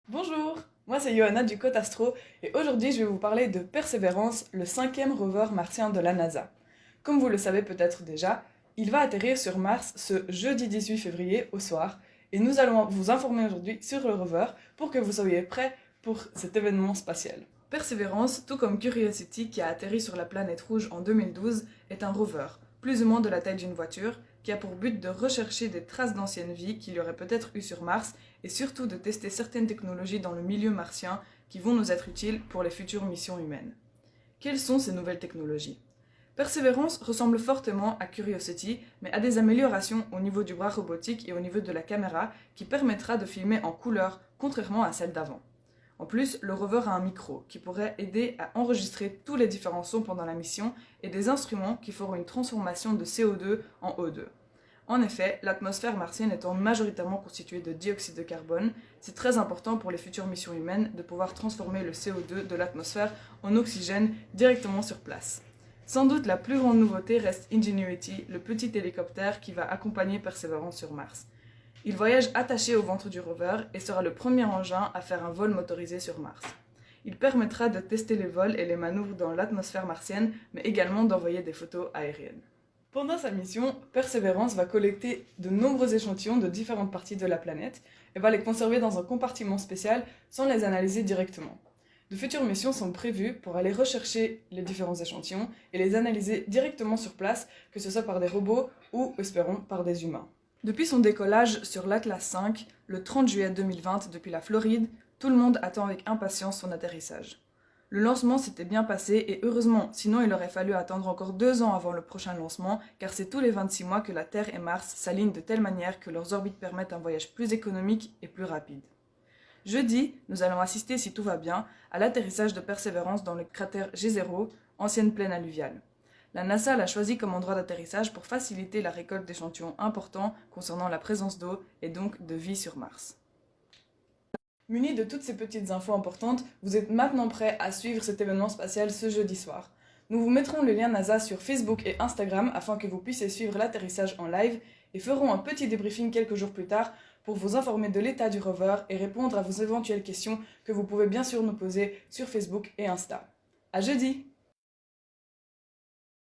Bonjour, moi c'est Johanna du Côte Astro et aujourd'hui je vais vous parler de Perseverance, le cinquième rover martien de la NASA. Comme vous le savez peut-être déjà, il va atterrir sur Mars ce jeudi 18 février au soir et nous allons vous informer aujourd'hui sur le rover pour que vous soyez prêts pour cet événement spatial. Perseverance, tout comme Curiosity qui a atterri sur la planète rouge en 2012, est un rover, plus ou moins de la taille d'une voiture, qui a pour but de rechercher des traces d'anciennes vies qu'il y aurait peut-être eu sur Mars et surtout de tester certaines technologies dans le milieu martien qui vont nous être utiles pour les futures missions humaines. Quelles sont ces nouvelles technologies? Perseverance ressemble fortement à Curiosity, mais a des améliorations au niveau du bras robotique et au niveau de la caméra qui permettra de filmer en couleur, contrairement à celle d'avant. En plus, le rover a un micro qui pourrait aider à enregistrer tous les différents sons pendant la mission et des instruments qui feront une transformation de CO2 en O2. En effet, l'atmosphère martienne étant majoritairement constituée de dioxyde de carbone, c'est très important pour les futures missions humaines de pouvoir transformer le CO2 de l'atmosphère en oxygène directement sur place. Sans doute la plus grande nouveauté reste Ingenuity, le petit hélicoptère qui va accompagner Perseverance sur Mars. Il voyage attaché au ventre du rover et sera le premier engin à faire un vol motorisé sur Mars. Il permettra de tester les vols et les manœuvres dans l'atmosphère martienne, mais également d'envoyer des photos aériennes. Pendant sa mission, Perseverance va collecter de nombreux échantillons de différentes parties de la planète et va les conserver dans un compartiment spécial sans les analyser directement. De futures missions sont prévues pour aller rechercher les différents échantillons et les analyser directement sur place, que ce soit par des robots ou, espérons, par des humains. Depuis son décollage sur l'Atlas V, le 30 juillet 2020 depuis la Floride, tout le monde attend avec impatience son atterrissage. Le lancement s'était bien passé et heureusement, sinon il aurait fallu attendre encore 2 ans avant le prochain lancement, car c'est tous les 26 mois que la Terre et Mars s'alignent de telle manière que leurs orbites permettent un voyage plus économique et plus rapide. Jeudi, nous allons assister, si tout va bien, à l'atterrissage de Perseverance dans le cratère G0, ancienne plaine alluviale. La NASA l'a choisi comme endroit d'atterrissage pour faciliter la récolte d'échantillons importants concernant la présence d'eau et donc de vie sur Mars. Munis de toutes ces petites infos importantes, vous êtes maintenant prêts à suivre cet événement spatial ce jeudi soir. Nous vous mettrons le lien NASA sur Facebook et Instagram afin que vous puissiez suivre l'atterrissage en live et ferons un petit débriefing quelques jours plus tard pour vous informer de l'état du rover et répondre à vos éventuelles questions que vous pouvez bien sûr nous poser sur Facebook et Insta. À jeudi!